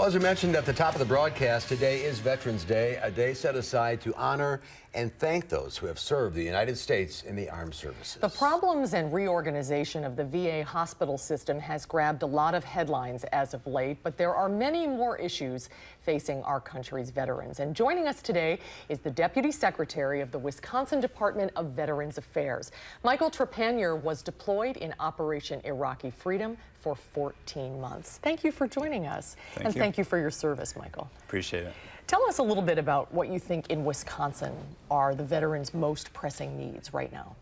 Well, as we mentioned at the top of the broadcast, today is Veterans Day, a day set aside to honor and thank those who have served the United States in the armed services. The problems and reorganization of the VA hospital system has grabbed a lot of headlines as of late, but there are many more issues facing our country's veterans. And joining us today is the Deputy Secretary of the Wisconsin Department of Veterans Affairs. Michael Trepanier was deployed in Operation Iraqi Freedom for 14 months. Thank you for joining us. Thank you for your service, Michael. Appreciate it. Tell us a little bit about what you think in Wisconsin are the veterans' most pressing needs right now.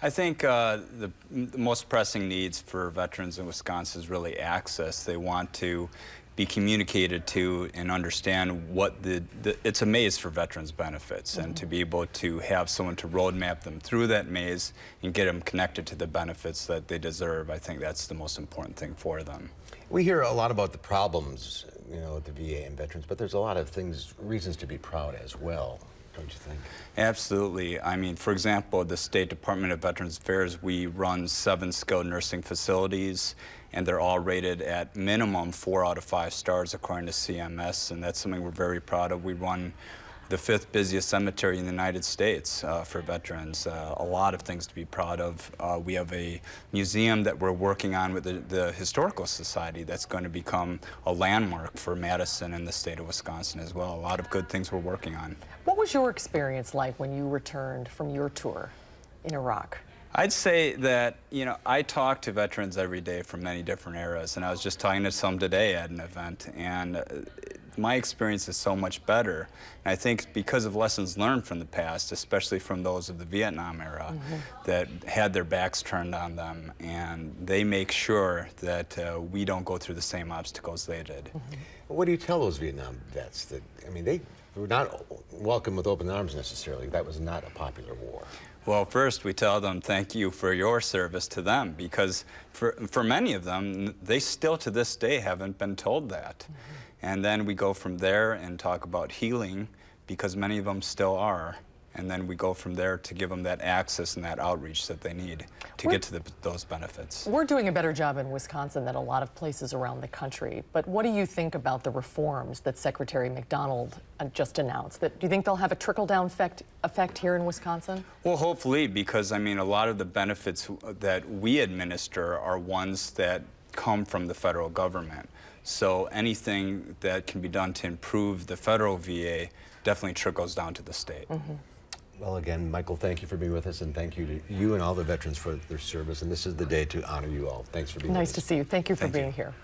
I think the most pressing needs for veterans in Wisconsin is really access. They want to be communicated to and understand what it's a maze for veterans benefits, and to be able to have someone to roadmap them through that maze and get them connected to the benefits that they deserve. I think that's the most important thing for them. We hear a lot about the problems, with the VA and veterans, but there's a lot of reasons to be proud as well, don't you think? Absolutely. I mean, for example, the State Department of Veterans Affairs, we run 7 skilled nursing facilities, and they're all rated at minimum 4 out of 5 stars according to CMS, and that's something we're very proud of. We run the 5th busiest cemetery in the United States for veterans. A lot of things to be proud of. We have a museum that we're working on with the Historical Society that's going to become a landmark for Madison and the state of Wisconsin as well. A lot of good things we're working on. What was your experience like when you returned from your tour in Iraq? I'd say that, I talk to veterans every day from many different eras, and I was just talking to some today at an event, and my experience is so much better. And I think because of lessons learned from the past, especially from those of the Vietnam era that had their backs turned on them, and they make sure that we don't go through the same obstacles they did. What do you tell those Vietnam vets that, they were not welcome with open arms necessarily? That was not a popular war. Well, first we tell them thank you for your service to them, because for many of them, they still to this day haven't been told that. And then we go from there and talk about healing, because many of them still are. And then we go from there to give them that access and that outreach that they need to get to those benefits. We're doing a better job in Wisconsin than a lot of places around the country. But what do you think about the reforms that Secretary McDonald just announced? Do you think they'll have a trickle-down effect here in Wisconsin? Well, hopefully, because, a lot of the benefits that we administer are ones that come from the federal government. So anything that can be done to improve the federal VA definitely trickles down to the state. Well, again, Michael, thank you for being with us, and thank you to you and all the veterans for their service. And this is the day to honor you all. Thanks for being with us. Nice to see you. Thank you for being here.